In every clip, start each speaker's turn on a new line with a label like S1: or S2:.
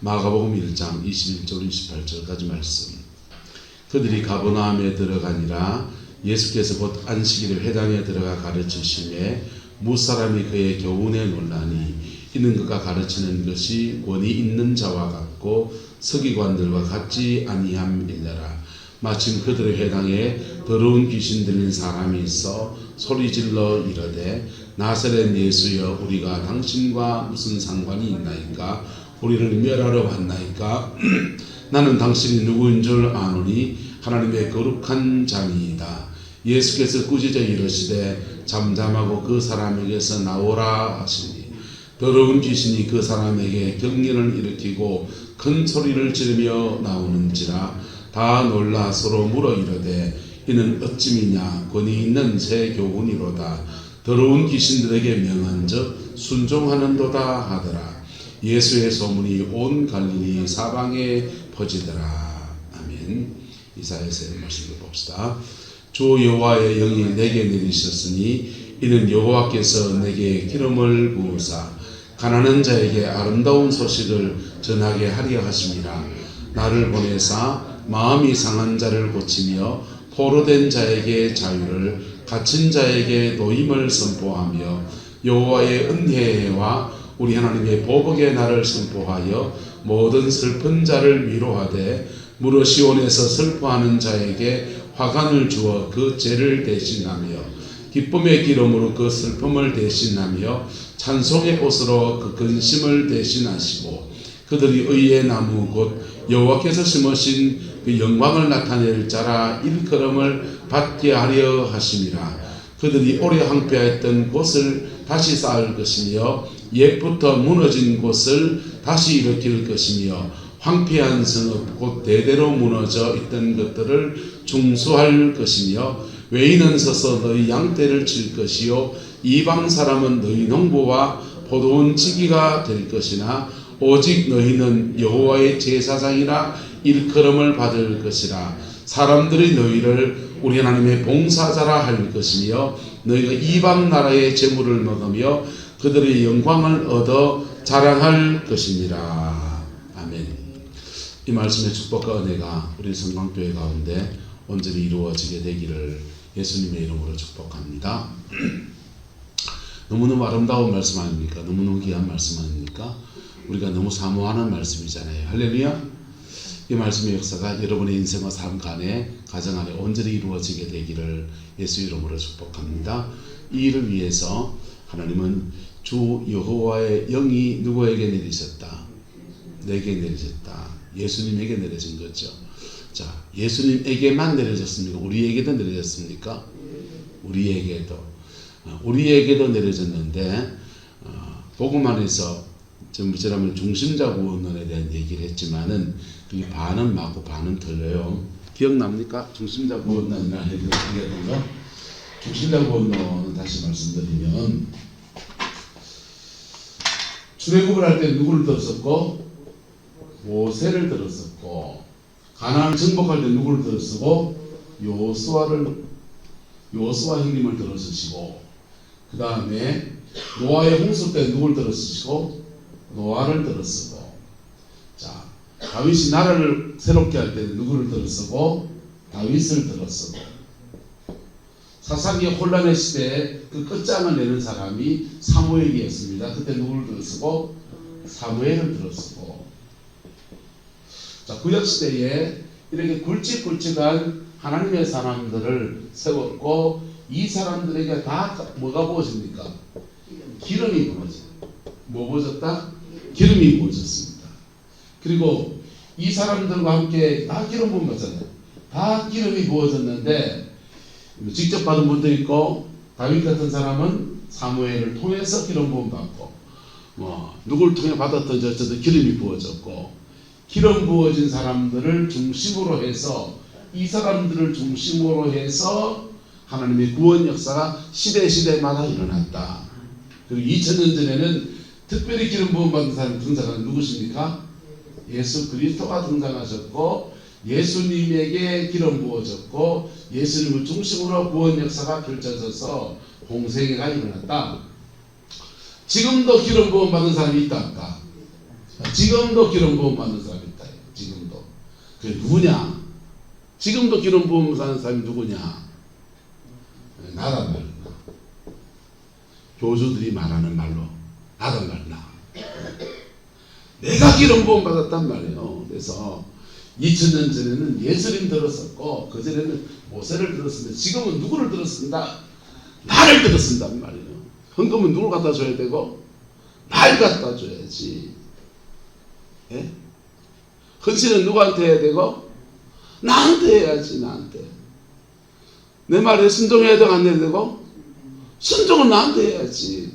S1: 마가복음 1장 21절 28절까지 말씀. 그들이 가버나움에 들어가니라. 예수께서 곧 안식일에 회당에 들어가 가르치심에 무사람이 그의 교훈에 놀라니 이는 그가 가르치는 것이 권위 있는 자와 같고 서기관들과 같지 아니함이니라. 마침 그들의 회당에 더러운 귀신 들린 사람이 있어 소리질러 이르되 나사렛 예수여 우리가 당신과 무슨 상관이 있나이까? 우리를 멸하러 왔나이까? 나는 당신이 누구인 줄 아노니 하나님의 거룩한 자니이다. 예수께서 꾸짖어 이르시되 잠잠하고 그 사람에게서 나오라 하시니 더러운 귀신이 그 사람에게 경련을 일으키고 큰 소리를 지르며 나오는지라 다 놀라 서로 물어 이르되 이는 어찌미냐 권위 있는 새 교훈이로다. 더러운 귀신들에게 명한즉 순종하는도다 하더라. 예수의 소문이 온 갈릴리 사방에 퍼지더라. 아멘. 이사야서의 말씀을 봅시다. 주 여호와의 영이 내게 내리셨으니 이는 여호와께서 내게 기름을 부으사 가난한 자에게 아름다운 소식을 전하게 하려 하심이라. 나를 보내사 마음이 상한 자를 고치며 포로된 자에게 자유를 갇힌 자에게 노임을 선포하며 여호와의 은혜와 우리 하나님의 보복의 날을 선포하여 모든 슬픈 자를 위로하되 무릇 시온에서 슬퍼하는 자에게 화관을 주어 그 죄를 대신하며 기쁨의 기름으로 그 슬픔을 대신하며 찬송의 옷으로 그 근심을 대신하시고 그들이 의의 나무 곧 여호와께서 심으신 그 영광을 나타낼 자라 일컬음을 받게 하려 하심이라. 그들이 오래 황폐하였던 곳을 다시 쌓을 것이며 옛부터 무너진 곳을 다시 일으킬 것이며 황폐한 성읍 곧 대대로 무너져 있던 것들을 중수할 것이며 외인은 서서 너희 양떼를 칠 것이요 이방 사람은 너희 농부와 포도원 치기가 될 것이나 오직 너희는 여호와의 제사장이라 일컬음을 받을 것이라. 사람들이 너희를 우리 하나님의 봉사자라 할 것이며 너희가 이방 나라의 재물을 먹으며 그들의 영광을 얻어 자랑할 것이니라. 아멘. 이 말씀의 축복과 은혜가 우리 성광교회 가운데 온전히 이루어지게 되기를 예수님의 이름으로 축복합니다. 너무너무 아름다운 말씀 아닙니까? 너무너무 귀한 말씀 아닙니까? 우리가 너무 사모하는 말씀이잖아요. 할렐루야. 이 말씀의 역사가 여러분의 인생과 삶 간에 가정 안에 온전히 이루어지게 되기를 예수 이름으로 축복합니다. 이 일을 위해서 하나님은 주 여호와의 영이 누구에게 내리셨다? 내게 내리셨다. 예수님에게 내려진 거죠. 자, 예수님에게만 내려졌습니까? 우리에게도 내려졌습니까? 우리에게도 내려졌는데 복음 안에서 전부처럼 중심자 구원론에 대한 얘기를 했지만은 그게 반은 맞고 반은 틀려요. 기억납니까? 중심자 구원론이나 얘기했던 거. 중심자 구원론은 다시 말씀드리면 출애굽을 할 때 누구를 들었었고 모세를 들었었고 가나안 정복할 때 누구를 들었었고 여호수아 형님을 들었으시고 그 다음에 노아의 홍수 때 누구를 들었으시고 노아를 들었으고 자 다윗이 나라를 새롭게 할 때 누구를 들었으고 다윗을 들었으고 사사기의 혼란의 시대에 그 끝장을 내는 사람이 사무엘이었습니다. 그때 누구를 들었으고 사무엘을 들었으고 자 구약시대에 이렇게 굵직굵직한 하나님의 사람들을 세웠고 이 사람들에게 다 뭐가 부어집니까? 기름이 부어져. 뭐 부어졌다? 기름이 부어졌습니다. 그리고 이 사람들과 함께 다 기름 부음 받잖아요. 다 기름이 부어졌는데 직접 받은 분도 있고 다윗 같은 사람은 사무엘을 통해서 기름 부음 받고 누구를 통해 받았던 저도 기름이 부어졌고 기름 부어진 사람들을 중심으로 해서 이 사람들을 중심으로 해서 하나님의 구원 역사가 시대마다 일어났다. 그리고 2000년 전에는 특별히 기름 부음 받은 사람이 등장하는 누구십니까? 예수 그리스도가 등장하셨고 예수님에게 기름 부어졌고 예수님을 중심으로 구원 역사가 펼쳐져서 공생애가 일어났다. 지금도 기름 부음 받은 사람이 있다. 지금도 기름 부음 받는 사람이 있다. 지금도. 그게 누구냐? 지금도 기름 부음 받는 사람이 누구냐? 나단 말이야. 교주들이 말하는 말로 나단 말이야. 내가 기름 부음 받았단 말이에요. 그래서 2000년 전에는 예수님 들었었고 그 전에는 모세를 들었습니다. 지금은 누구를 들었습니다? 나를 들었습니단 말이에요. 헌금은 누굴 갖다 줘야 되고 날 갖다 줘야지. 예? 헌신은 누구한테 해야 되고 나한테 해야지. 나한테. 내 말에 순종해야 되고 안 해야 되고 순종은 나한테 해야지.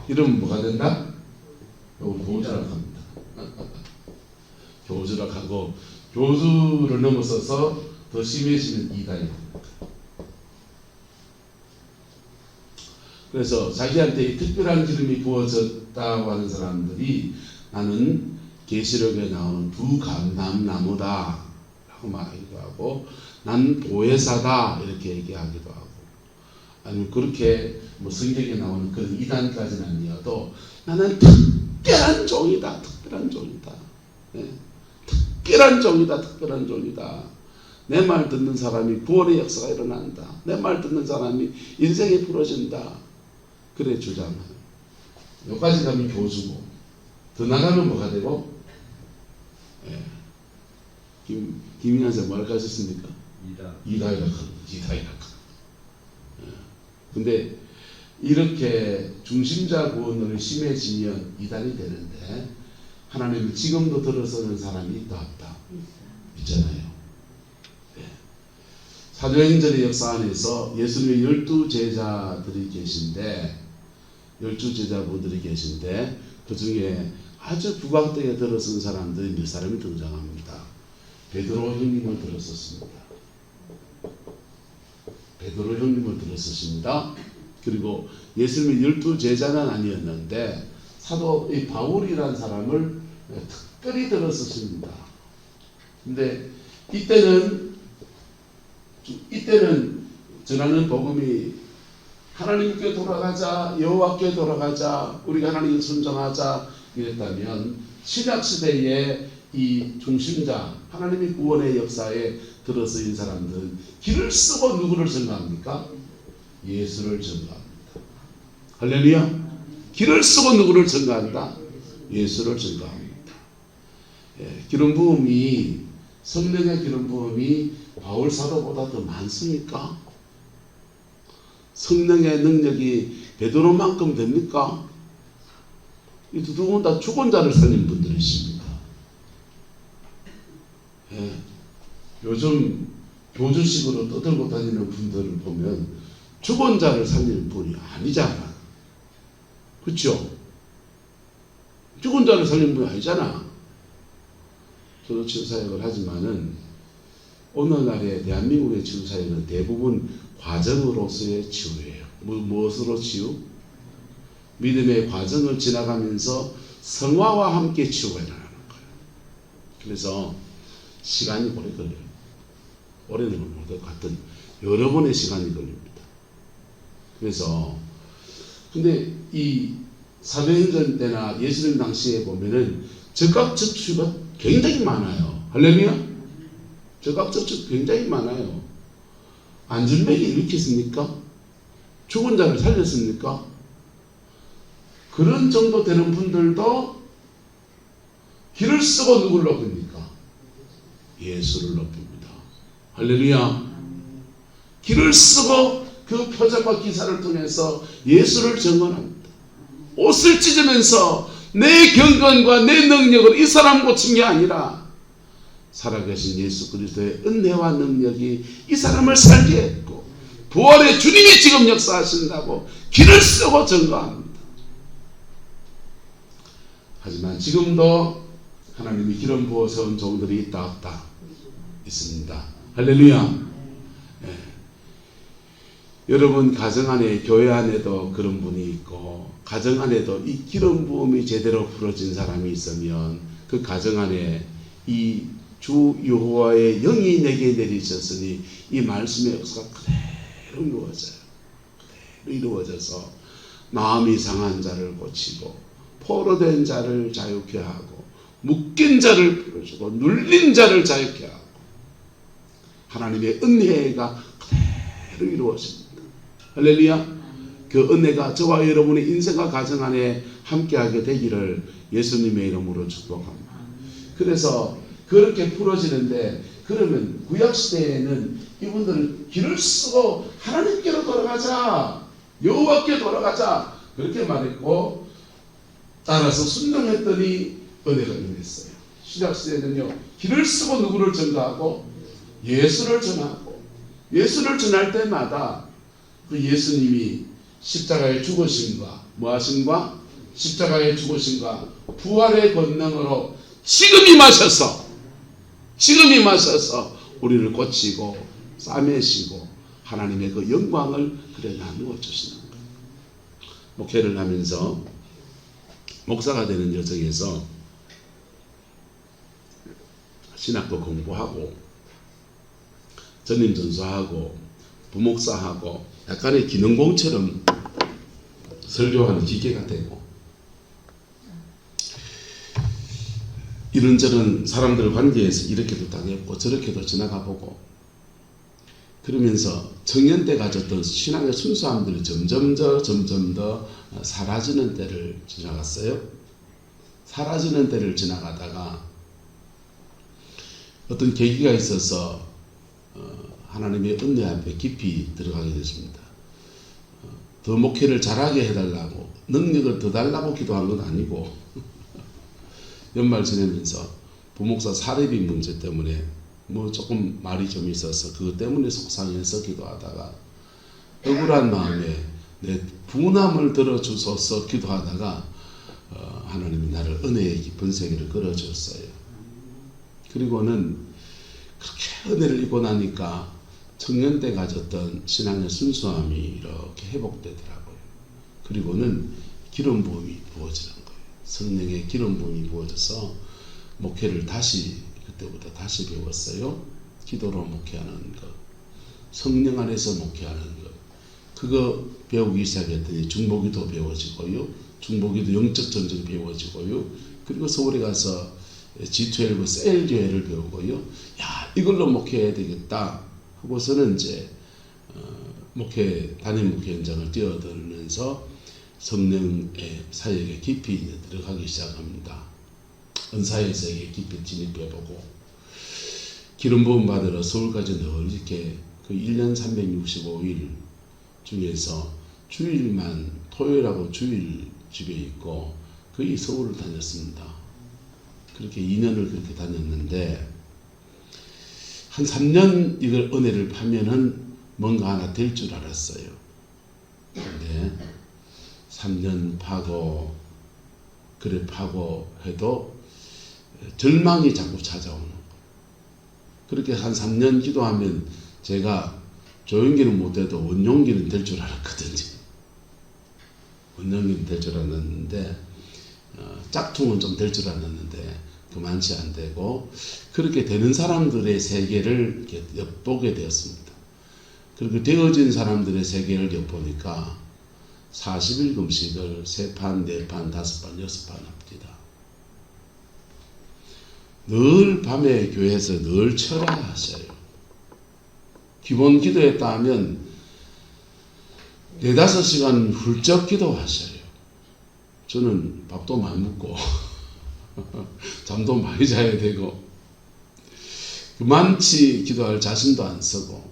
S1: 이러면 뭐가 된다? 교주락합니다. 교주락하고 교주를 넘어서서 더 심해지면 이단이 됩니다. 그래서 자기한테 특별한 기름이 부어졌다고 하는 사람들이 나는 계시록에 나오는 두 감람나무다 라고 말하기도 하고 난 보혜사다 이렇게 얘기하기도 하고 아니면 그렇게 뭐 성경에 나오는 그런 이단까지는 아니어도 나는 특별한 종이다. 특별한 종이다. 네. 특별한 종이다. 특별한 종이다. 내 말 듣는 사람이 구원의 역사가 일어난다. 내 말 듣는 사람이 인생이 부러진다. 그래 주장해요. 여기까지 가면 교주고 더 나가면 뭐가 되고 예. 김인환 씨 뭐 할까 하셨습니까? 이다이라카. 근데 이렇게 중심자 구원으로 심해지면 이단이 되는데 하나님은 지금도 들어서는 사람이 있다 없다? 있잖아요. 네. 사도행전의 역사 안에서 예수님의 12제자들이 계신데 12제자분들이 계신데 그 중에 아주 부각되게 들어선 사람들이 몇 사람이 등장합니다. 베드로 형님을 들었었습니다. 베드로 형님을 들었었습니다. 그리고 예수님의 12제자는 아니었는데 사도 이 바울이라는 사람을 특별히 들었었습니다. 근데 이때는 전하는 복음이 하나님께 돌아가자, 여호와께 돌아가자, 우리가 하나님께 순종하자 이랬다면 신약 시대에 이 중심자 하나님의 구원의 역사에 들어서인 사람들은 길을 쓰고 누구를 증거합니까? 예수를 증거합니다. 할렐루야. 길을 쓰고 누구를 증거한다? 예수를 증거합니다. 예, 기름 부음이 성령의 기름 부음이 바울 사도보다 더 많습니까? 성령의 능력이 베드로만큼 됩니까? 이 두 분 다 죽은 자를 살린 분들이십니다. 예, 요즘 교주식으로 떠들고 다니는 분들을 보면 죽은 자를 살리는 분이 아니잖아. 그렇죠? 죽은 자를 살리는 분이 아니잖아. 저도 치유사역을 하지만은 오늘날의 대한민국의 치유사역은 대부분 과정으로서의 치유예요. 무엇으로 치유? 믿음의 과정을 지나가면서 성화와 함께 치유가 일어나는 거예요. 그래서 시간이 오래 걸려요. 오래는 못 것 같은 여러 번의 시간이 걸립니다. 그래서 근데 이 사도행전 때나 예수님 당시에 보면은 적각적취가 굉장히 많아요. 할렐루야. 적각적취 굉장히 많아요. 안전벨이 일으켰습니까? 죽은 자를 살렸습니까? 그런 정도 되는 분들도 길을 쓰고 누구를 높입니까? 예수를 높입니다. 할렐루야. 길을 쓰고 그 표적과 기사를 통해서 예수를 증언합니다. 옷을 찢으면서 내 경건과 내 능력을 이 사람 고친 게 아니라 살아계신 예수 그리스도의 은혜와 능력이 이 사람을 살게 했고 부활의 주님이 지금 역사하신다고 길을 쓰고 증거합니다. 하지만 지금도 하나님이 기름 부어 세운 종들이 있다 없다? 있습니다. 할렐루야. 네. 여러분 가정 안에 교회 안에도 그런 분이 있고 가정 안에도 이 기름 부음이 제대로 풀어진 사람이 있으면 그 가정 안에 이 주 여호와의 영이 내게 내리셨으니 이 말씀의 역사가 그대로 이루어져요. 그대로 이루어져서 마음이 상한 자를 고치고 포로된 자를 자유케 하고 묶인 자를 풀어주고 눌린 자를 자유케 하고 하나님의 은혜가 그대로 이루어집니다. 할렐루야. 그 은혜가 저와 여러분의 인생과 가정 안에 함께하게 되기를 예수님의 이름으로 축복합니다. 그래서 그렇게 풀어지는데, 그러면 구약시대에는 이분들은 길을 쓰고 하나님께로 돌아가자, 여호와께 돌아가자 그렇게 말했고, 따라서 순종했더니 은혜가 임했어요. 신약시대는요, 길을 쓰고 누구를 전가하고 예수를 전하고, 예수를 전할 때마다 그 예수님이 십자가의 죽으심과 뭐하심과 십자가의 죽으심과 부활의 권능으로 지금 임하셔서 우리를 고치고 싸매시고 하나님의 그 영광을 그래 나누어 주시는 거예요. 목회를 하면서 목사가 되는 여정에서 신학도 공부하고 전임전수하고 부목사하고 약간의 기능공처럼 설교하는 기계가 되고, 이런저런 사람들 관계에서 이렇게도 당했고 저렇게도 지나가보고, 그러면서 청년 때 가졌던 신앙의 순수함들이 점점 더 사라지는 때를 지나갔어요. 사라지는 때를 지나가다가 어떤 계기가 있어서 하나님의 은혜 앞에 깊이 들어가게 됐습니다. 더 목회를 잘하게 해달라고, 능력을 더 달라고 기도한 건 아니고 연말 지내면서 부목사 사례비 문제 때문에 뭐 조금 말이 좀 있어서 그것 때문에 속상해서 기도하다가, 억울한 마음에 내 분함을 들어주소서 기도하다가 하나님이 나를 은혜의 깊은 세계를 끌어줬어요. 그리고는 그렇게 은혜를 입고 나니까 청년 때 가졌던 신앙의 순수함이 이렇게 회복되더라고요. 그리고는 기름 부음이 부어지는 거예요. 성령의 기름 부음이 부어져서 목회를 그때부터 다시 배웠어요. 기도로 목회하는 것, 성령 안에서 목회하는 것, 그거 배우기 시작했더니 중보기도 배워지고요, 중보기도 영적 전쟁이 배워지고요, 그리고 서울에 가서 G12 셀교회를 배우고요. 야, 이걸로 목회해야 되겠다 하고서는 이제 담임 목회 현장을 뛰어들면서 성령의 사역에 깊이 들어가기 시작합니다. 은사의 세계에 깊이 진입해보고, 기름 부음 받으러 서울까지 늘 이렇게 그 1년 365일 중에서 주일만, 토요일하고 주일 집에 있고 거의 서울을 다녔습니다. 그렇게 2년을 그렇게 다녔는데, 한 3년 이걸 은혜를 파면은 뭔가 하나 될 줄 알았어요. 근데 3년 파고 해도 절망이 자꾸 찾아오는 거예요. 그렇게 한 3년 기도하면 제가 조용기는 못해도 원용기는 될 줄 알았거든요. 원용기는 될 줄 알았는데, 짝퉁은 좀 될 줄 알았는데 그만치 안 되고, 그렇게 되는 사람들의 세계를 엿보게 되었습니다. 그렇게 되어진 사람들의 세계를 엿보니까 40일 금식을 3판, 4판, 5판, 6판 합니다. 늘 밤에 교회에서 늘 철야하셔요. 기본 기도했다 하면 4-5시간 훌쩍 기도하셔요. 저는 밥도 많이 먹고 잠도 많이 자야 되고, 그만치 기도할 자신도 안 쓰고,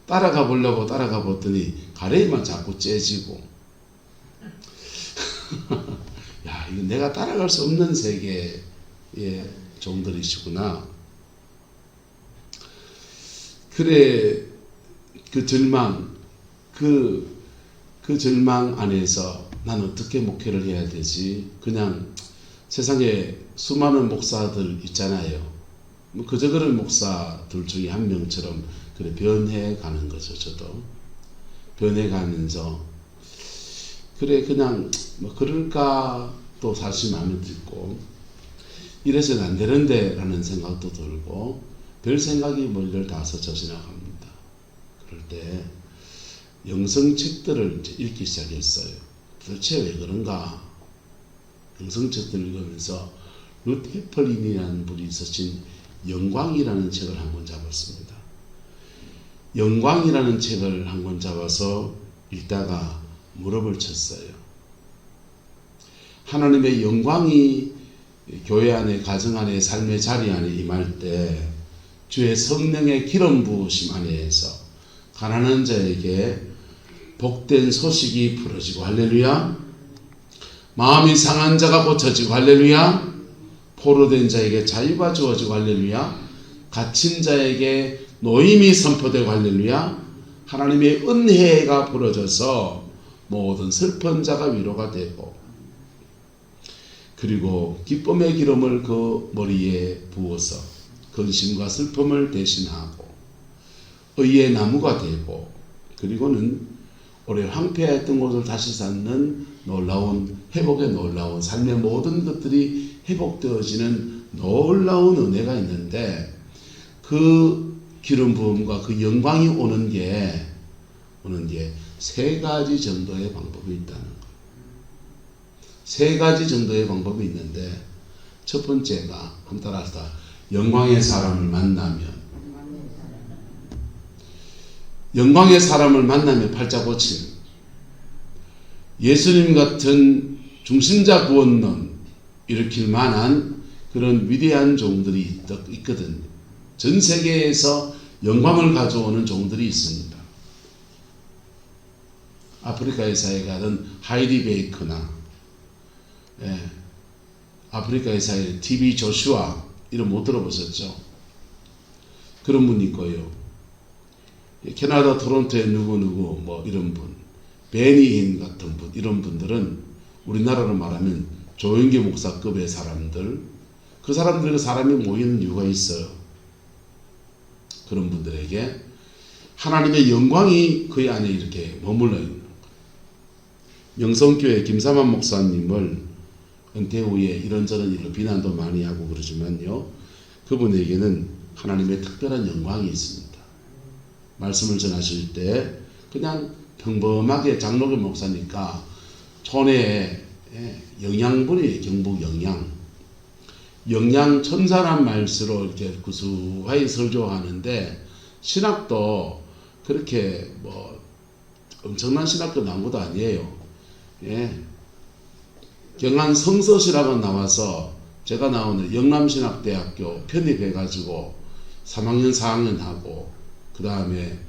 S1: 따라가 보려고 따라가 봤더니 가래이만 자꾸 째지고 야, 이거 내가 따라갈 수 없는 세계의 종들이시구나. 그래, 그 절망, 그 절망 안에서 난 어떻게 목회를 해야 되지? 그냥 세상에 수많은 목사들 있잖아요. 뭐 그저 그런 목사들 중에 한 명처럼 그래 변해 가는 거죠. 저도 변해 가면서 그래 그냥 뭐 그럴까 또 사실 마음에 들고, 이래서는 안 되는데 라는 생각도 들고, 별 생각이 머리를 다 스쳐 지나갑니다. 그럴 때 영성책들을 이제 읽기 시작했어요. 도대체 왜 그런가? 영성책들을 읽으면서 루트 헤펄린이라는 분이 쓰신 영광이라는 책을 한 권 잡았습니다. 영광이라는 책을 한 권 잡아서 읽다가 무릎을 쳤어요. 하나님의 영광이 교회 안에, 가정 안에, 삶의 자리 안에 임할 때 주의 성령의 기름 부으심 안에서 가난한 자에게 복된 소식이 풀어지고 할렐루야, 마음이 상한 자가 고쳐지고 할렐루야, 포로된 자에게 자유가 주어지고 할렐루야, 갇힌 자에게 노임이 선포되고 할렐루야, 하나님의 은혜가 부러져서 모든 슬픈 자가 위로가 되고, 그리고 기쁨의 기름을 그 머리에 부어서 근심과 슬픔을 대신하고 의의 나무가 되고, 그리고는 오래 황폐했던 곳을 다시 쌓는 놀라운 회복의 놀라운 삶의 모든 것들이 회복되어지는 놀라운 은혜가 있는데, 그 기름 부음과 그 영광이 오는 게 세 가지 정도의 방법이 있다는 거예요. 세 가지 정도의 방법이 있는데, 첫 번째가 한번 따라서 영광의 사람을 만나면 팔자 고치는, 예수님 같은 중심자 구원론 일으킬 만한 그런 위대한 종들이 있거든요. 전 세계에서 영광을 가져오는 종들이 있습니다. 아프리카의 사회에 가던 하이디 베이커나, 아프리카의 사회 TV 조슈아, 이름 못 들어보셨죠? 그런 분이 있고요. 캐나다 토론토의 누구누구 이런 분, 베니힌 같은 분, 이런 분들은 우리나라로 말하면 조영기 목사급의 사람들, 그 사람들과 사람이 모이는 이유가 있어요. 그런 분들에게 하나님의 영광이 그의 안에 이렇게 머물러 있는 거예요. 명성교회 김사만 목사님을 은퇴 후에 이런저런 일로 비난도 많이 하고 그러지만요, 그분에게는 하나님의 특별한 영광이 있습니다. 말씀을 전하실 때 그냥 평범하게 장로교 목사니까 촌에 영양분이, 경북 영양 천사란 말씀으로 이렇게 구수하게 설교하는데, 신학도 그렇게 엄청난 신학도 나온 것도 아니에요. 경안 성서시라고 나와서 제가 나오는 영남신학대학교 편입해가지고 3학년 4학년 하고, 그 다음에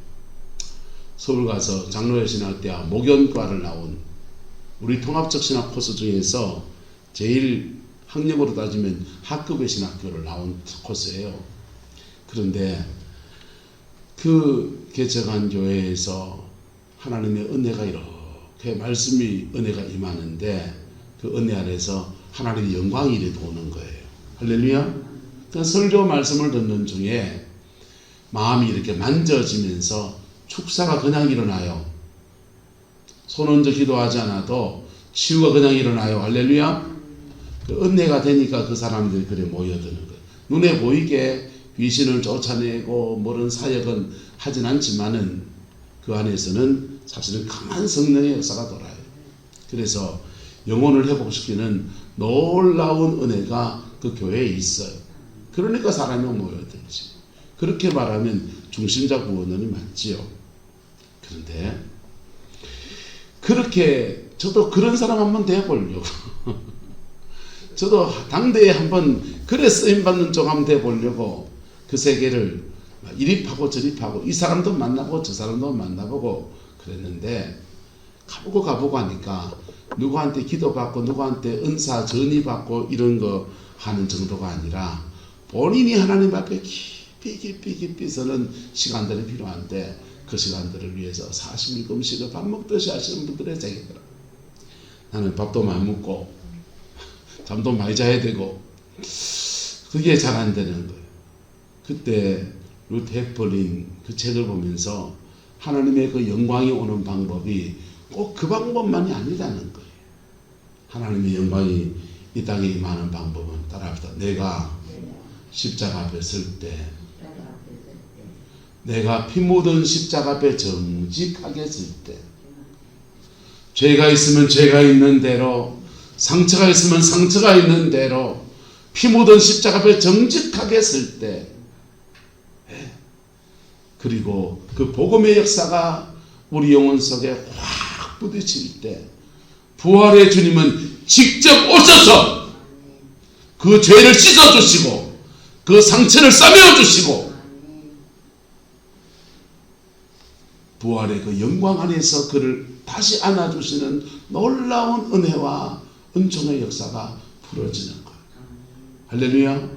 S1: 서울 가서 장로회신학대학 목연과를 나온, 우리 통합적 신학 코스 중에서 제일 학력으로 따지면 학급의 신학교를 나온 코스예요. 그런데 그 개척한 교회에서 하나님의 은혜가 이렇게 말씀이 은혜가 임하는데, 그 은혜 안에서 하나님의 영광이 이렇게 도는 거예요. 할렐루야. 그 설교 말씀을 듣는 중에 마음이 이렇게 만져지면서 축사가 그냥 일어나요. 손 얹어 기도하지 않아도 치유가 그냥 일어나요. 할렐루야. 그 은혜가 되니까 그 사람들이 그래 모여드는 거예요. 눈에 보이게 귀신을 쫓아내고 모른 사역은 하진 않지만은 그 안에서는 사실은 강한 성령의 역사가 돌아요. 그래서 영혼을 회복시키는 놀라운 은혜가 그 교회에 있어요. 그러니까 사람이 모여들지. 그렇게 말하면 중심자 구원론이 맞지요. 그런데 그렇게 저도 그런 사람 한번 되어보려고 저도 당대에 한번 그래 쓰임받는 쪽 한번 되어보려고 그 세계를 이립하고 저립하고 이 사람도 만나보고 저 사람도 만나보고 그랬는데, 가보고 하니까 누구한테 기도받고 누구한테 은사 전이받고 이런 거 하는 정도가 아니라 본인이 하나님 앞에 깊이 서는 시간들이 필요한데, 그 시간들을 위해서 40일 금식을 밥 먹듯이 하시는 분들의 세계더라. 나는 밥도 많이 먹고 잠도 많이 자야 되고 그게 잘 안 되는 거예요. 그때 루트 헤펄린 그 책을 보면서 하나님의 그 영광이 오는 방법이 꼭 그 방법만이 아니라는 거예요. 하나님의 영광이 이 땅에 임하는 방법은 따라합시다. 내가 십자가 앞에 설 때, 내가 피 묻은 십자가 앞에 정직하게 설 때, 죄가 있으면 죄가 있는 대로, 상처가 있으면 상처가 있는 대로 피 묻은 십자가 앞에 정직하게 설 때, 그리고 그 복음의 역사가 우리 영혼 속에 확 부딪힐 때, 부활의 주님은 직접 오셔서 그 죄를 씻어주시고 그 상처를 싸매어주시고 부활의 그 영광 안에서 그를 다시 안아주시는 놀라운 은혜와 은총의 역사가 풀어지는 거예요. 할렐루야.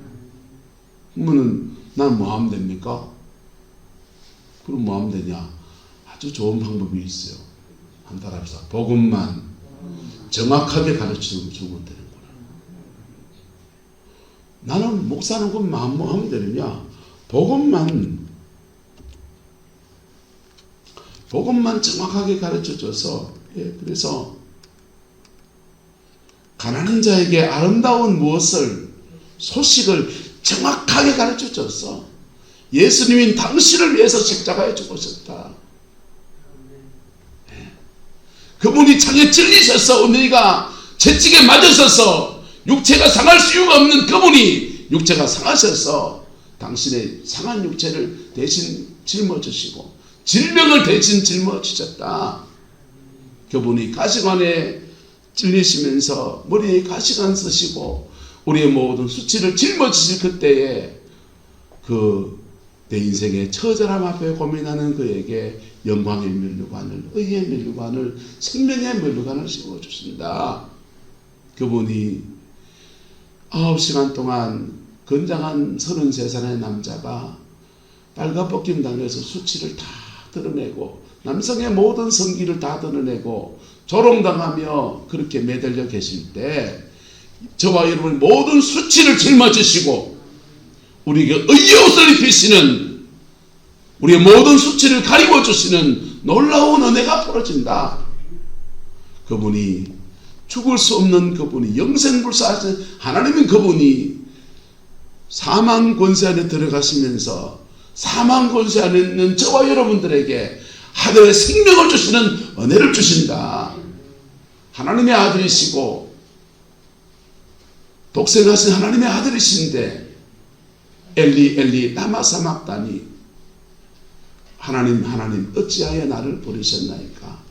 S1: 그러면 난 뭐 하면 됩니까? 그럼 뭐 하면 되냐? 아주 좋은 방법이 있어요. 한 달 합시다. 복음만 정확하게 가르치면 되는 거야. 나는 목사는 그 마음 뭐 하면 되느냐? 복음만 정확하게 가르쳐줘서, 그래서 가난한 자에게 아름다운 소식을 정확하게 가르쳐줬어. 예수님이 당신을 위해서 십자가에 죽으셨다. 그분이 창에 찔리셔서 너희가 채찍에 맞으셔서 육체가 상할 수가 없는 그분이 육체가 상하셔서 당신의 상한 육체를 대신 짊어지시고 질병을 대신 짊어지셨다. 그분이 가시관에 찔리시면서 머리에 가시관 쓰시고 우리의 모든 수치를 짊어지실 그때에 내 인생의 처절함 앞에 고민하는 그에게 영광의 면류관을, 의의 면류관을, 생명의 면류관을 씌워주신다. 그분이 9시간 동안 건장한 33살의 남자가 빨가벗김 당해서 수치를 다 드러내고 남성의 모든 성기를 다 드러내고 조롱당하며 그렇게 매달려 계실 때 저와 여러분 모든 수치를 짊어지시고 우리에게 의의 옷을 입히시는, 우리의 모든 수치를 가리워 주시는 놀라운 은혜가 벌어진다. 그분이 죽을 수 없는 그분이 영생불사하신 하나님인 그분이 사망 권세 안에 들어가시면서 사망 권세 안에 있는 저와 여러분들에게 하늘의 생명을 주시는 은혜를 주신다. 하나님의 아들이시고 독생하신 하나님의 아들이신데 엘리 엘리 라마 사막다니, 하나님 어찌하여 나를 버리셨나이까.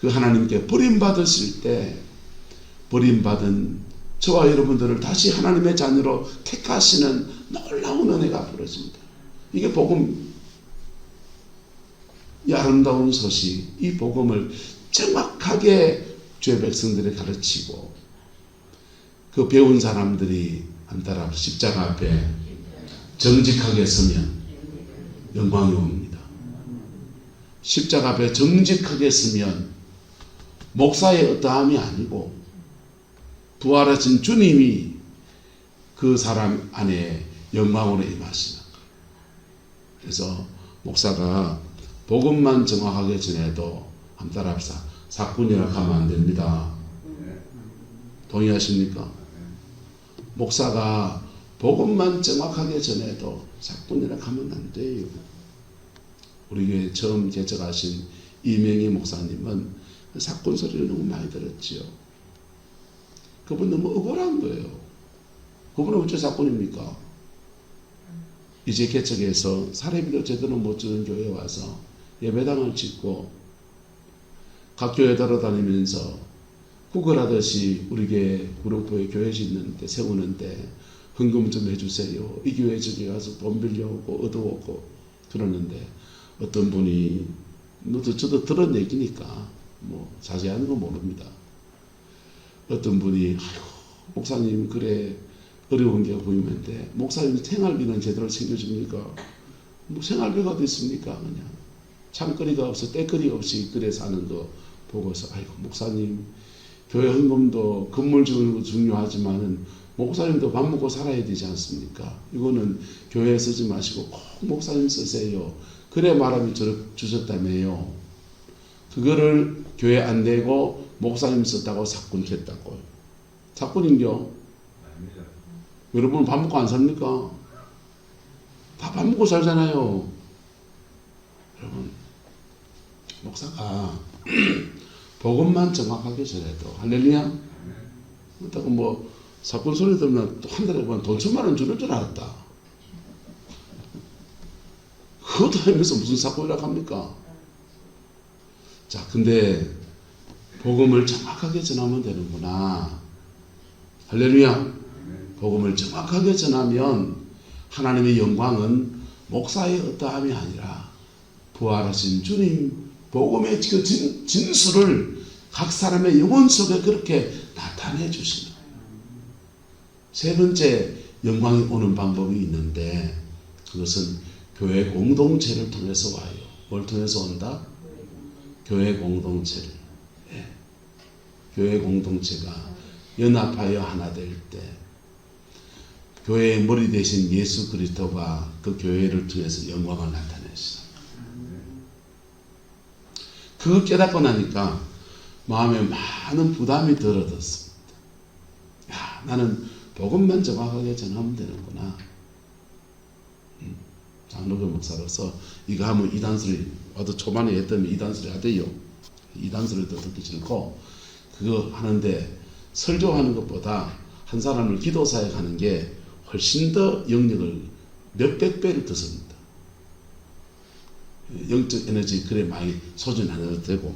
S1: 그 하나님께 버림받으실 때 버림받은 저와 여러분들을 다시 하나님의 자녀로 택하시는 놀라운 은혜가 벌어집니다. 이게 복음, 이 아름다운 소식, 이 복음을 정확하게 주의 백성들이 가르치고 그 배운 사람들이 한따라 십자가 앞에 정직하게 서면 영광이 옵니다. 십자가 앞에 정직하게 서면 목사의 어떠함이 아니고 부활하신 주님이 그 사람 안에 영광으로 임하시는 거예요. 그래서 목사가 복음만 정확하게 전해도 한따라 합시다. 사꾼이라 하면 안 됩니다. 동의하십니까? 목사가 복음만 정확하게 전해도 사꾼이라 하면 안 돼요. 우리 교회 처음 개척하신 이명희 목사님은 사꾼 소리를 너무 많이 들었지요. 그분 너무 억울한 거예요. 그분은 어째 사꾼입니까? 이제 개척해서 사례비도 제대로 못 주는 교회에 와서 예배당을 짓고 각 교회 돌아다니면서 구걸하듯이 우리 교회 구룡포에 교회 짓는데 세우는데 헌금 좀 해주세요. 이 교회 저기 가서 돈 빌려오고 얻어오고 그러는데 어떤 분이 저도 들은 얘기니까 뭐 자세한 건 모릅니다. 어떤 분이 아이고 목사님 그래 어려운 게 보이는데 목사님 생활비는 제대로 챙겨줍니까? 뭐 생활비가 어디 있습니까? 그냥 창거리가 없어 떼거리 없이 그래 사는 거 보고서 아이고 목사님 교회 헌금도 건물 지는 거 중요하지만은 목사님도 밥 먹고 살아야 되지 않습니까? 이거는 교회에 쓰지 마시고 꼭 목사님 쓰세요. 그래 말하면 주셨다며요. 그거를 교회 안 내고 목사님 썼다고 사꾼했다고요. 사꾼인겨? 여러분 밥 먹고 안 삽니까? 다 밥 먹고 살잖아요. 여러분 목사가 복음만 정확하게 전해도 할렐루야 그렇다고 뭐 사건 소리 들으면 또 한 달에 보면 돈 1,000만 원 주는 줄 알았다. 그것도 하면서 무슨 사건이라고 합니까? 자, 근데 복음을 정확하게 전하면 되는구나. 할렐루야. 복음을 정확하게 전하면 하나님의 영광은 목사의 어떠함이 아니라 부활하신 주님 복음의 그 진수를 각 사람의 영혼 속에 그렇게 나타내 주시는 거예요. 세 번째 영광이 오는 방법이 있는데 그것은 교회 공동체를 통해서 와요. 뭘 통해서 온다? 교회 공동체를. 예. 교회 공동체가 연합하여 하나 될 때 교회의 머리 대신 예수 그리스도가 그 교회를 통해서 영광을 나타내시다. 그거 깨닫고 나니까 마음에 많은 부담이 덜어졌습니다. 야, 나는 복음만 정확하게 전하면 되는구나. 장로교 목사로서 이거 하면 이단소리, 와도 초반에 했더니 이단소리 하대요. 이단소리도 듣기 싫고 그거 하는데 설교하는 것보다 한 사람을 기도사에 가는 게 훨씬 더 영역을 몇백 배를 더 씁니다. 영적 에너지 그래 많이 소진 안 해도 되고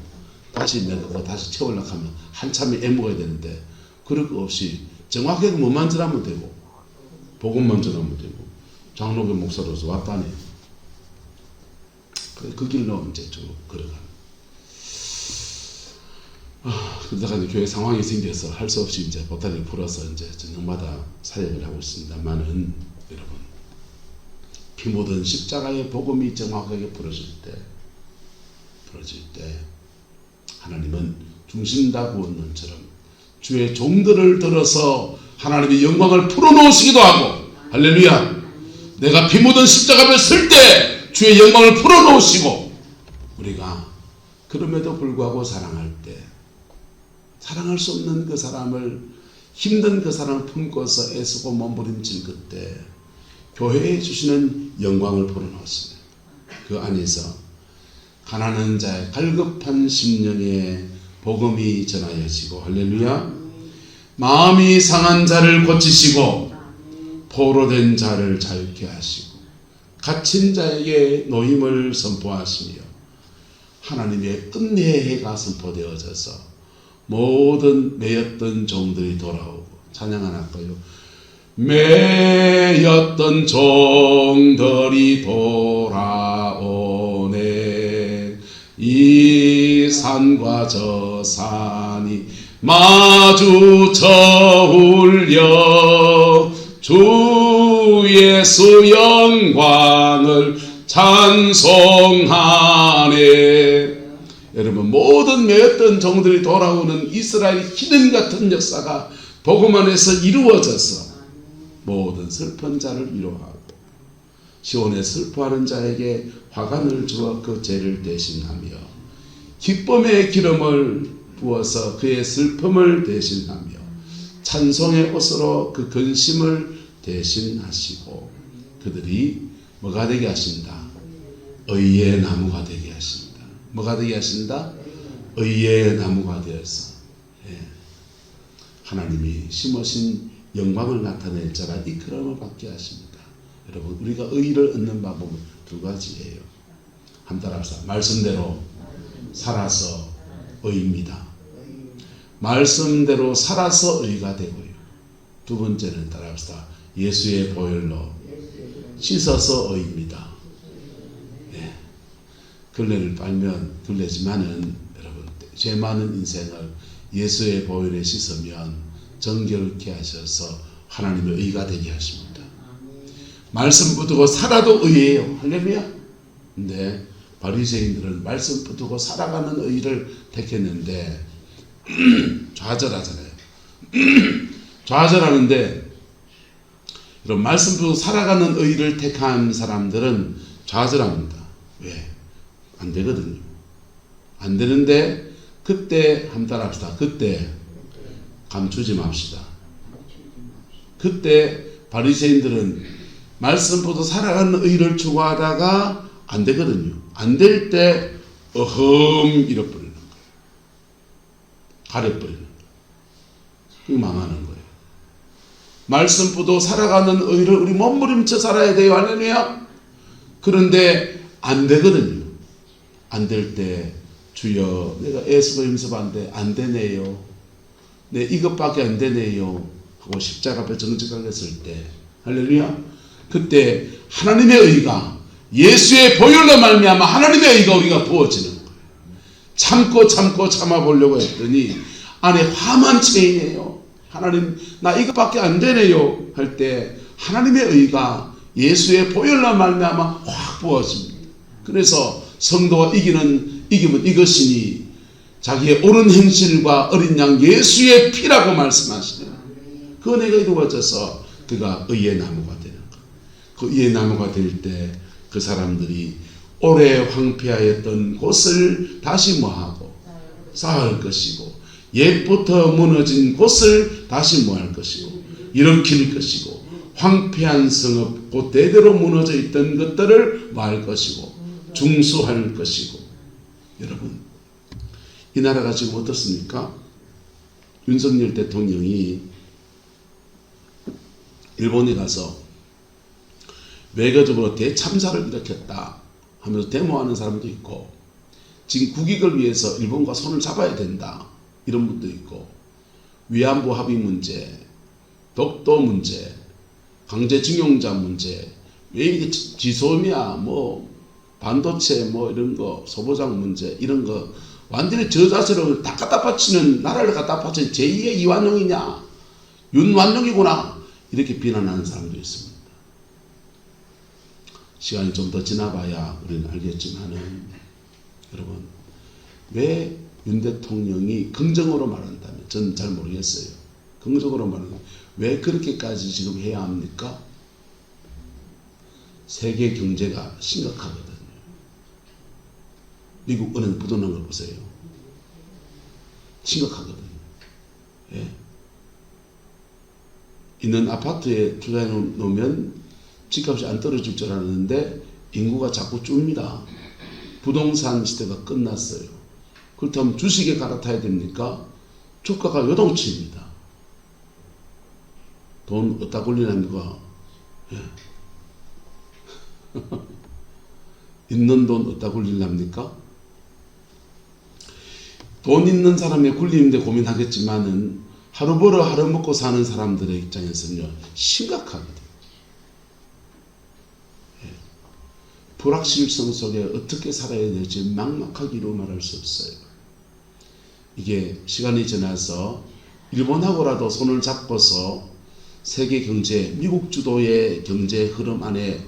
S1: 다시 내가 그거 다시 채우려고 하면 한참에 애먹어야 되는데 그럴 거 없이 정확하게 뭐만 전하면 되고 복음만 전하면 되고 장로교 목사로서 왔다니 그 길로 이제 쭉 걸어가는. 그러다가 이제 교회 상황이 생겨서 할 수 없이 이제 보따리를 풀어서 이제 저녁마다 사역을 하고 있습니다만은 여러분 피 묻은 십자가의 복음이 정확하게 부러질 때 하나님은 중심다 구원론처럼 주의 종들을 들어서 하나님의 영광을 풀어놓으시기도 하고 할렐루야. 내가 피 묻은 십자가를 쓸 때 주의 영광을 풀어놓으시고 우리가 그럼에도 불구하고 사랑할 때 사랑할 수 없는 그 사람을 힘든 그 사람을 품고서 애쓰고 몸부림칠 그때 교회에 주시는 영광을 풀어놓습니다. 그 안에서 가난한 자의 갈급한 심령에 복음이 전하여지고 할렐루야. 마음이 상한 자를 고치시고 포로된 자를 자유케 하시고 갇힌 자에게 노임을 선포하시며 하나님의 은혜의 해가 선포되어져서 모든 매였던 종들이 돌아오고 찬양 하나 할까요? 매였던 종들이 돌아오네. 이 산과 저 산이 마주쳐 울려 주 예수 영광을 찬송하네. 여러분 모든 매였던 종들이 돌아오는 이스라엘 히든 같은 역사가 복음 안에서 이루어져서 모든 슬픈 자를 위로하고 시온에 슬퍼하는 자에게 화관을 주어 그 죄를 대신하며 기쁨의 기름을 부어서 그의 슬픔을 대신하며 찬송의 옷으로 그 근심을 대신하시고 그들이 뭐가 되게 하신다? 의의 나무가 되게 하신다. 뭐가 되게 하신다? 의의 나무가 되어서 하나님이 심으신 영광을 나타낼 자라 이끌음을 받게 하십니다. 여러분 우리가 의를 얻는 방법은 두 가지예요. 한번 따라합시다. 말씀대로 살아서 의입니다. 말씀대로 살아서 의가 되고요. 두 번째는 따라합시다. 예수의 보혈로 씻어서 의입니다. 걸레를 빨면 걸레지만은 여러분 죄 많은 인생을 예수의 보혈에 씻으면 정결케 하셔서 하나님의 의가 되게 하십니다. 말씀 붙들고 살아도 의예요. 할렐루야. 근데 바리새인들은 말씀 붙들고 살아가는 의를 택했는데 좌절하잖아요. 좌절하는데 이런 말씀 붙들고 살아가는 의를 택한 사람들은 좌절합니다. 왜? 안 되거든요. 안 되는데 그때 한번 따라합시다. 그때 감추지 맙시다. 그때 바리새인들은 말씀보다 살아가는 의를 추구하다가 안 되거든요. 안 될 때 잃어버리는 거예요. 가려버리는 거예요. 망하는 거예요. 말씀부도 살아가는 의를 우리 몸부림쳐 살아야 돼요. 할렐루야. 그런데 안 되거든요. 안 될 때 주여 내가 애쓰고 힘써봤는데 안 되네요. 내 이것밖에 안 되네요 하고 십자가 앞에 정직하게 설 때 할렐루야. 그때 하나님의 의가 예수의 보혈로 말미암아 하나님의 의가 우리가 부어지는 거예요. 참고 참아보려고 했더니 안에 화만 채이네요. 하나님 나 이것밖에 안 되네요 할 때 하나님의 의가 예수의 보혈로 말미암아 확 부어집니다. 그래서 성도가 이기면 이것이니 자기의 옳은 행실과 어린 양 예수의 피라고 말씀하시네요. 그 은혜가 이루어져서 그가 의의 나무가 되는 거예요. 그 의의 나무가 될 때 그 사람들이 오래 황폐하였던 곳을 다시 뭐하고 쌓을 것이고 옛부터 무너진 곳을 다시 뭐할 것이고 일으킬 것이고 황폐한 성읍 곧 대대로 무너져 있던 것들을 뭐할 것이고 중수할 것이고. 여러분 이 나라가 지금 어떻습니까? 윤석열 대통령이 일본에 가서 외교적으로 대참사를 일으켰다 하면서 데모하는 사람도 있고, 지금 국익을 위해서 일본과 손을 잡아야 된다 이런 분도 있고, 위안부 합의 문제, 독도 문제, 강제징용자 문제, 왜 이게 지소미아 뭐 반도체 뭐 이런 거 소보장 문제 이런 거 완전히 저 자체로 다 갖다 바치는, 나라를 갖다 바치는 제2의 이완용이냐 윤완용이구나 이렇게 비난하는 사람도 있습니다. 시간이 좀 더 지나봐야 우리는 알겠지만은, 여러분 왜 윤 대통령이 긍정으로 말한다면 저는 잘 모르겠어요. 긍정으로 말하면 왜 그렇게까지 지금 해야 합니까? 세계 경제가 심각하거든요. 미국 은행 부도난 걸 보세요. 심각하거든요. 예. 있는 아파트에 투자해 놓으면 집값이 안 떨어질 줄 알았는데 인구가 자꾸 줍니다. 부동산 시대가 끝났어요. 그렇다면 주식에 갈아타야 됩니까? 주가가 요동칩니다. 돈 어디다 굴리랍니까? 예. 있는 돈 어디다 굴리랍니까? 돈 있는 사람의 굴리는데 고민하겠지만은 하루 벌어 하루 먹고 사는 사람들의 입장에서는요 심각하거든요. 예. 불확실성 속에 어떻게 살아야 될지 막막하기로 말할 수 없어요. 이게 시간이 지나서 일본하고라도 손을 잡고서 세계 경제, 미국 주도의 경제 흐름 안에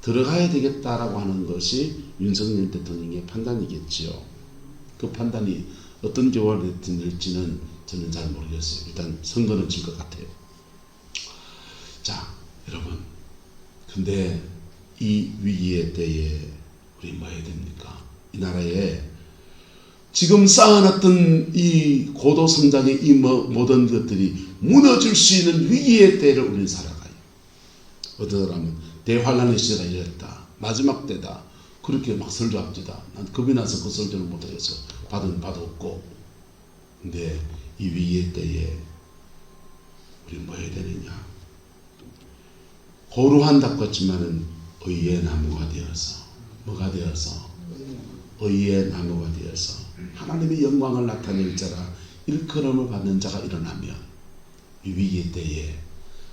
S1: 들어가야 되겠다라고 하는 것이 윤석열 대통령의 판단이겠지요. 그 판단이 어떤 결과를 낼지는 저는 잘 모르겠어요. 일단 선거는 질 것 같아요. 자, 여러분, 근데 이 위기의 때에 우리 뭐 해야 됩니까? 이 나라에 지금 쌓아놨던 이 고도 성장의 이 모든 것들이 무너질 수 있는 위기의 때를 우리는 살아가요. 어떤 사람은 대환란의 시대가 이랬다, 마지막 때다, 그렇게 막 설교합니다. 난 겁이 나서 그 설교를 못하겠어. 받은 바도 없고. 근데 이 위기의 때에 우리 뭐 해야 되느냐? 고루한 닭 같지만은 의의 나무가 되어서, 뭐가 되어서? 의의 나무가 되어서 하나님의 영광을 나타낼 자라 일컬음을 받는 자가 일어나면 이 위기의 때에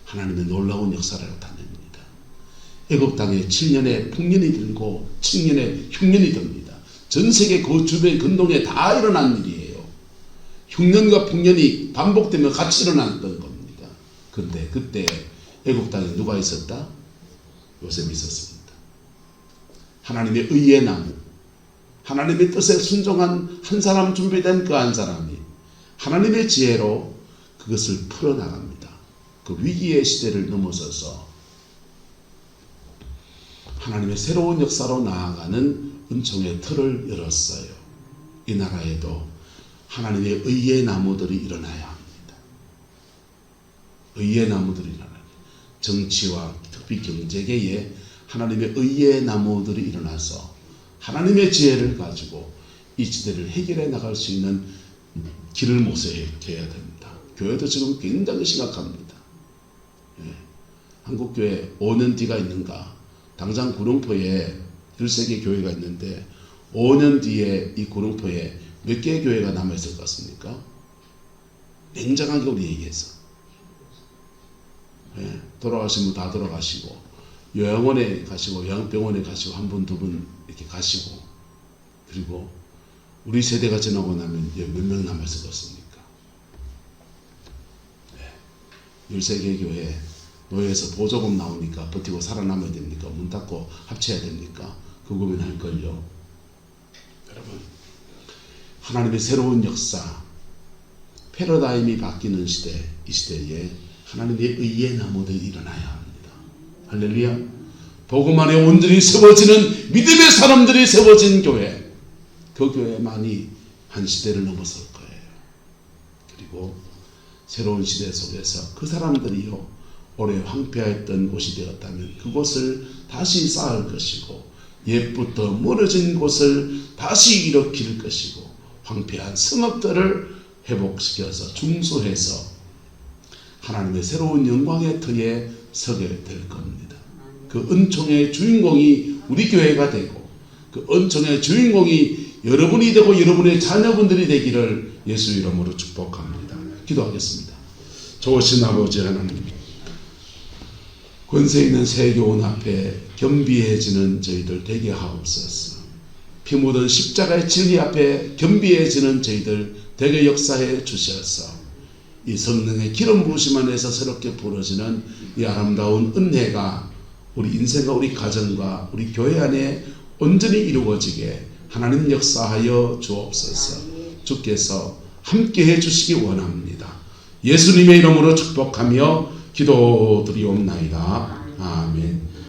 S1: 하나님의 놀라운 역사를 나타냅니다. 애굽 땅에 7년의 풍년이 들고 7년의 흉년이 듭니다. 전 세계 그 주변 근동에 다 일어난 일이에요. 흉년과 풍년이 반복되며 같이 일어났던 겁니다. 그런데 그때 애굽 땅에 누가 있었다? 요셉이 있었습니다. 하나님의 의의 나무, 하나님의 뜻에 순종한 한 사람, 준비된 그 한 사람이 하나님의 지혜로 그것을 풀어나갑니다. 그 위기의 시대를 넘어서서 하나님의 새로운 역사로 나아가는 은총의 틀을 열었어요. 이 나라에도 하나님의 의의 나무들이 일어나야 합니다. 의의 나무들이 일어나요. 정치와 특히 경제계에 하나님의 의의 나무들이 일어나서 하나님의 지혜를 가지고 이 시대를 해결해 나갈 수 있는 길을 모색해야 됩니다. 교회도 지금 굉장히 심각합니다. 예. 한국교회 5년 뒤가 있는가? 당장 구룡포에 13개 교회가 있는데 5년 뒤에 이 구룡포에 몇 개의 교회가 남아있을 것 같습니까? 냉정하게 우리 얘기해서. 예. 돌아가신 분 다 돌아가시고 요양원에 가시고 요양병원에 가시고 한 분, 두 분 이렇게 가시고 그리고 우리 세대가 지나고 나면 몇 명 남았을 것 같습니까? 13개 교회 노예에서 보조금 나오니까 버티고 살아남아야 됩니까? 문 닫고 합쳐야 됩니까? 그 고민할걸요. 여러분, 하나님의 새로운 역사, 패러다임이 바뀌는 시대, 이 시대에 하나님의 의의 나무들이 일어나야 합니다. 할렐루야. 복음 안에 온전히 세워지는 믿음의 사람들이 세워진 교회, 그 교회만이 한 시대를 넘어설 거예요. 그리고 새로운 시대 속에서 그 사람들이요 오래 황폐했던 곳이 되었다면 그곳을 다시 쌓을 것이고 옛부터 멀어진 곳을 다시 일으킬 것이고 황폐한 성읍들을 회복시켜서 중수해서 하나님의 새로운 영광의 터에 서게 될 겁니다. 그 은총의 주인공이 우리 교회가 되고 그 은총의 주인공이 여러분이 되고 여러분의 자녀분들이 되기를 예수 이름으로 축복합니다. 기도하겠습니다. 좋으신 아버지 하나님, 권세 있는 세교원 앞에 겸비해지는 저희들 되게 하옵소서. 피 묻은 십자가의 진리 앞에 겸비해지는 저희들 되게 역사해 주셔서 이 성령의 기름 부으심 안에서 새롭게 부러지는 이 아름다운 은혜가 우리 인생과 우리 가정과 우리 교회 안에 온전히 이루어지게 하나님 역사하여 주옵소서. 주께서 함께 해주시기 원합니다. 예수님의 이름으로 축복하며 기도드리옵나이다. 아멘.